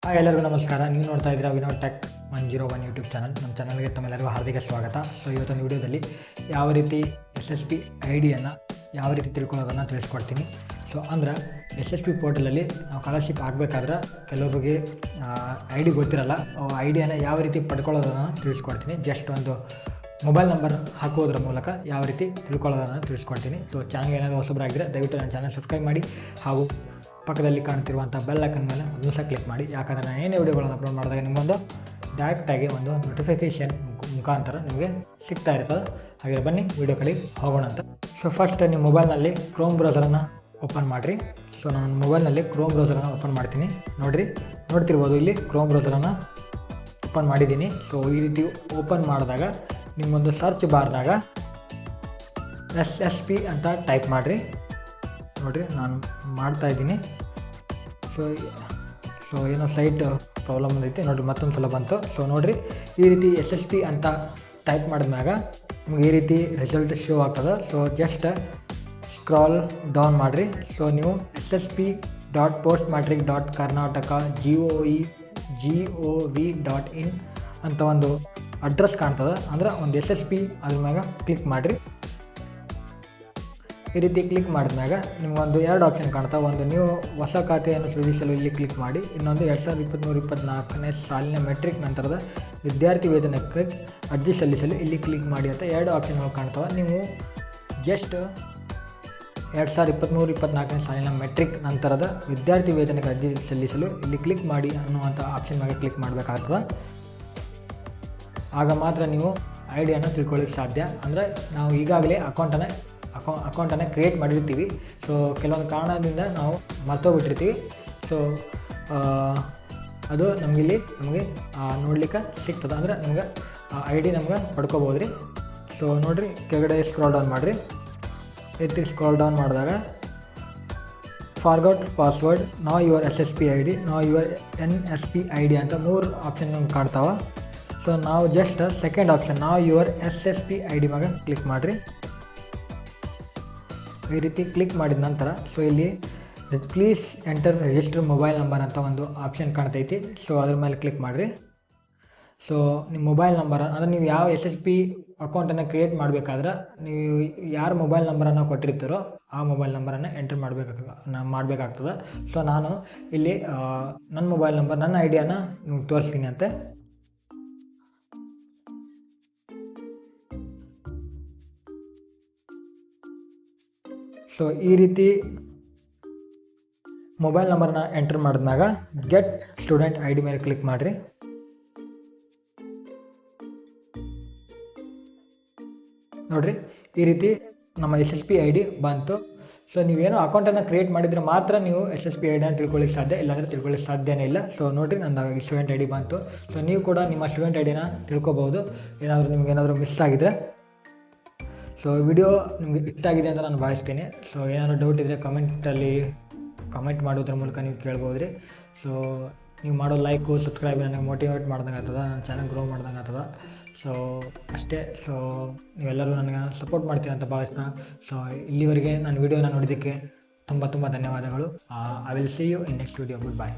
Hi ಎಲ್ಲರಿಗೂ ನಮಸ್ಕಾರ. ನೀವು ನೋಡ್ತಾ ಇದ್ದೀರಾ ವಿನೋದ್ ಟೆಕ್ 101 ಯೂಟ್ಯೂಬ್ ಚಾನಲ್. ನಮ್ಮ ಚಾನಲ್ಗೆ ತಮ್ಮೆಲ್ಲರಿಗೂ ಹಾರ್ದಿಕ ಸ್ವಾಗತ. ಸೊ ಇವತ್ತೊಂದು ವಿಡಿಯೋದಲ್ಲಿ ಯಾವ ರೀತಿ SSP ಐಡಿಯನ್ನು ಯಾವ ರೀತಿ ತಿಳ್ಕೊಳ್ಳೋದನ್ನು ತಿಳಿಸ್ಕೊಡ್ತೀನಿ. ಸೊ ಅಂದ್ರೆ SSP ಪೋರ್ಟಲಲ್ಲಿ ನಾವು ಸ್ಕಾಲರ್ಶಿಪ್ ಆಗಬೇಕಾದ್ರೆ ಕೆಲವೊಬ್ಬರಿಗೆ ID ಗೊತ್ತಿರಲ್ಲ. ಐಡಿಯನ್ನು ಯಾವ ರೀತಿ ಪಡ್ಕೊಳ್ಳೋದನ್ನು ತಿಳಿಸ್ಕೊಡ್ತೀನಿ. ಜಸ್ಟ್ ಒಂದು ಮೊಬೈಲ್ ನಂಬರ್ ಹಾಕೋದ್ರ ಮೂಲಕ ಯಾವ ರೀತಿ ತಿಳ್ಕೊಳ್ಳೋದನ್ನು ತಿಳಿಸ್ಕೊಡ್ತೀನಿ. ಸೊ ಚಾನಲ್ಗೆ ಏನಾದರೂ ಹೊಸಬರಾಗಿದ್ದರೆ ದಯವಿಟ್ಟು ನನ್ನ ಚಾನಲ್ ಸಬ್ಸ್ಕ್ರೈಬ್ ಮಾಡಿ ಹಾಗೂ ಪಕ್ಕದಲ್ಲಿ ಕಾಣ್ತಿರುವಂಥ ಬೆಲ್ ಐಕನ್ ಮೇಲೆ ಒಂದು ಸಹ ಕ್ಲಿಕ್ ಮಾಡಿ. ಯಾಕಂದರೆ ನಾನು ಏನೇ ವಿಡಿಯೋಗಳನ್ನು ಅಪ್ಲೋಡ್ ಮಾಡಿದಾಗ ನಿಮಗೊಂದು ಡೈರೆಕ್ಟಾಗಿ ಒಂದು ನೋಟಿಫಿಕೇಷನ್ ಮುಖಾಂತರ ನಿಮಗೆ ಸಿಗ್ತಾ ಇರ್ತದೆ. ಹಾಗೆ ಬನ್ನಿ ವಿಡಿಯೋ ಕಡೆ ಹೋಗೋಣ ಅಂತ. ಸೊ ಫಸ್ಟ್ ನಿಮ್ಮ ಮೊಬೈಲ್ನಲ್ಲಿ ಕ್ರೋಮ್ ಬ್ರೌಸರನ್ನು ಓಪನ್ ಮಾಡಿರಿ. ಸೊ ನಾನು ಮೊಬೈಲ್ನಲ್ಲಿ ಕ್ರೋಮ್ ಬ್ರೌಸರನ್ನು ಓಪನ್ ಮಾಡ್ತೀನಿ. ನೋಡ್ತಿರ್ಬೋದು ಇಲ್ಲಿ ಕ್ರೋಮ್ ಬ್ರೌಸರನ್ನು ಓಪನ್ ಮಾಡಿದ್ದೀನಿ. ಸೊ ಈ ರೀತಿ ಓಪನ್ ಮಾಡಿದಾಗ ನಿಮ್ಮೊಂದು ಸರ್ಚ್ ಬಾರ್ನಾಗ SSP ಅಂತ ಟೈಪ್ ಮಾಡಿರಿ. ನೋಡಿರಿ ನಾನು ಮಾಡ್ತಾಯಿದ್ದೀನಿ. ಸೊ ಏನೋ ಸೈಟ್ ಪ್ರಾಬ್ಲಮ್ ಐತಿ ನೋಡಿರಿ, ಮತ್ತೊಂದು ಸಲ ಬಂತು. ಸೊ ನೋಡಿರಿ ಈ ರೀತಿ SSP ಅಂತ ಟೈಪ್ ಮಾಡಿದ್ಮ್ಯಾಗ ನಿಮ್ಗೆ ಈ ರೀತಿ ರಿಸಲ್ಟ್ ಶೋ ಆಗ್ತದೆ. ಸೊ ಜಸ್ಟ್ ಸ್ಕ್ರಾಲ್ ಡೌನ್ ಮಾಡಿರಿ. ಸೊ ನೀವು ssp.postmatric.karnataka.gov.in ಅಂತ ಒಂದು ಅಡ್ರೆಸ್ ಕಾಣ್ತದೆ, ಅಂದ್ರೆ ಒಂದು SSP ಅದ್ರ ಮ್ಯಾಗ ಕ್ಲಿಕ್ ಮಾಡಿರಿ. ಈ ರೀತಿ ಕ್ಲಿಕ್ ಮಾಡಿದ್ಮ್ಯಾಗ ನಿಮ್ಗೊಂದು ಎರಡು ಆಪ್ಷನ್ ಕಾಣ್ತಾವೆ. ಒಂದು ನೀವು ಹೊಸ ಖಾತೆಯನ್ನು ಸೃಜಿಸಲು ಇಲ್ಲಿ ಕ್ಲಿಕ್ ಮಾಡಿ, ಇನ್ನೊಂದು 2023-24ನೇ ಸಾಲಿನ ಮೆಟ್ರಿಕ್ ನಂತರದ ವಿದ್ಯಾರ್ಥಿ ವೇತನಕ್ಕೆ ಅರ್ಜಿ ಸಲ್ಲಿಸಲು ಇಲ್ಲಿ ಕ್ಲಿಕ್ ಮಾಡಿ ಅಂತ ಎರಡು ಆಪ್ಷನ್ಗಳು ಕಾಣ್ತಾವೆ. ನೀವು ಜಸ್ಟ್ 2023-24ನೇ ಸಾಲಿನ ಮೆಟ್ರಿಕ್ ನಂತರದ ವಿದ್ಯಾರ್ಥಿ ವೇತನಕ್ಕೆ ಅರ್ಜಿ ಸಲ್ಲಿಸಲು ಇಲ್ಲಿ ಕ್ಲಿಕ್ ಮಾಡಿ ಅನ್ನುವಂಥ ಆಪ್ಷನ್ ಮೇಲೆ ಕ್ಲಿಕ್ ಮಾಡಬೇಕಾಗ್ತದೆ. ಆಗ ಮಾತ್ರ ನೀವು ಐಡಿಯನ್ನು ತಿಳ್ಕೊಳ್ಳಿಕ್ಕೆ ಸಾಧ್ಯ. ಅಂದರೆ ನಾವು ಈಗಾಗಲೇ ಅಕೌಂಟನ್ನು ಕ್ರಿಯೇಟ್ ಮಾಡಿರ್ತೀವಿ. ಸೊ ಕೆಲವೊಂದು ಕಾರಣದಿಂದ ನಾವು ಮರ್ತೋಗ್ಬಿಟ್ಟಿರ್ತೀವಿ. ಸೊ ಅದು ನಮಗೆ ನೋಡ್ಲಿಕ್ಕೆ ಸಿಗ್ತದೆ, ಅಂದರೆ ನಮ್ಗೆ ID ನಮ್ಗೆ ಪಡ್ಕೋಬೋದು ರೀ. ಸೊ ನೋಡಿರಿ ಕೆಳಗಡೆ ಸ್ಕ್ರಾಲ್ ಡೌನ್ ಮಾಡಿರಿ. ಎತ್ತಿ ಸ್ಕ್ರಾಲ್ ಡೌನ್ ಮಾಡಿದಾಗ ಫಾರ್ಗಾಟ್ ಪಾಸ್ವರ್ಡ್, ನಾವ್ ಯುವರ್ SSP ID, ನಾವ್ ಯುವರ್ NSP ID ಅಂತ 3 ಆಪ್ಷನ್ ಕಾಣ್ತಾವೆ. ಸೊ ನಾವು ಜಸ್ಟ್ ಸೆಕೆಂಡ್ ಆಪ್ಷನ್ ನಾವ್ ಯುವರ್ SSP ID ಮ್ಯಾಗ ಕ್ಲಿಕ್ ಮಾಡಿರಿ. ಈ ರೀತಿ ಕ್ಲಿಕ್ ಮಾಡಿದ ನಂತರ ಸೊ ಇಲ್ಲಿ please enter register mobile number ಅಂತ ಒಂದು ಆಪ್ಷನ್ ಕಾಣ್ತೈತಿ. ಸೊ ಅದ್ರ ಮೇಲೆ ಕ್ಲಿಕ್ ಮಾಡಿರಿ. ಸೊ ನಿಮ್ಮ ಮೊಬೈಲ್ ನಂಬರ್ ಅಂದರೆ ನೀವು ಯಾವ SSP ಅಕೌಂಟನ್ನು ಕ್ರಿಯೇಟ್ ಮಾಡಬೇಕಾದ್ರೆ ನೀವು ಯಾರ ಮೊಬೈಲ್ ನಂಬರನ್ನು ಕೊಟ್ಟಿರ್ತೀರೋ ಆ ಮೊಬೈಲ್ ನಂಬರನ್ನು ಎಂಟರ್ ಮಾಡಬೇಕಾಗ್ತದೆ. ಸೊ ನಾನು ಇಲ್ಲಿ ನನ್ನ ಮೊಬೈಲ್ ನಂಬರ್, ನನ್ನ ಐಡಿಯಾನ ನಿಮ್ಗೆ ತೋರಿಸ್ತೀನಿ ಅಂತೆ. ಸೊ ಈ ರೀತಿ ಮೊಬೈಲ್ ನಂಬರ್ನ ಎಂಟರ್ ಮಾಡಿದ್ಮ್ಯಾಗ ಗೆಟ್ ಸ್ಟೂಡೆಂಟ್ ID ಮೇಲೆ ಕ್ಲಿಕ್ ಮಾಡಿರಿ. ನೋಡಿರಿ ಈ ರೀತಿ ನಮ್ಮ SSP ID ಬಂತು. ಸೊ ನೀವೇನೋ ಅಕೌಂಟನ್ನು ಕ್ರಿಯೇಟ್ ಮಾಡಿದರೆ ಮಾತ್ರ ನೀವು SSP ಐಡಿಯನ್ನು ತಿಳ್ಕೊಳ್ಳಿಕ್ಕೆ ಸಾಧ್ಯ, ಇಲ್ಲಾಂದರೆ ತಿಳ್ಕೊಳ್ಳಿಕ್ಕೆ ಸಾಧ್ಯನೇ ಇಲ್ಲ. ಸೊ ನೋಡಿರಿ ನಂದು ಸ್ಟೂಡೆಂಟ್ ID ಬಂತು. ಸೊ ನೀವು ಕೂಡ ನಿಮ್ಮ ಸ್ಟೂಡೆಂಟ್ ಐಡಿನ ತಿಳ್ಕೊಬೋದು ನಿಮ್ಗೇನಾದರೂ ಮಿಸ್ ಆಗಿದ್ರೆ. ಸೊ ವಿಡಿಯೋ ನಿಮಗೆ ಇಷ್ಟ ಆಗಿದೆ ಅಂತ ನಾನು ಭಾವಿಸ್ತೀನಿ. ಸೊ ಏನಾದರೂ ಡೌಟ್ ಇದ್ದರೆ ಕಮೆಂಟ್ ಮಾಡೋದ್ರ ಮೂಲಕ ನೀವು ಕೇಳ್ಬೋದು ರೀ. ಸೊ ನೀವು ಮಾಡೋ ಲೈಕು ಸಬ್ಸ್ಕ್ರೈಬ್ ನನಗೆ ಮೋಟಿವೇಟ್ ಮಾಡ್ದಂಗೆ ಆಗ್ತದೆ, ನನ್ನ ಚಾನಲ್ ಗ್ರೋ ಮಾಡ್ದಂಗೆ ಆಗ್ತದೆ. ಸೊ ಅಷ್ಟೇ. ಸೊ ನೀವೆಲ್ಲರೂ ನನಗೆ ಸಪೋರ್ಟ್ ಮಾಡ್ತೀನಿ ಅಂತ ಭಾವಿಸ್ತಾ. ಸೊ ಇಲ್ಲಿವರೆಗೆ ನಾನು ವಿಡಿಯೋನ ನೋಡಿದ್ದಕ್ಕೆ ತುಂಬ ಧನ್ಯವಾದಗಳು. I will see you in next video. Good by.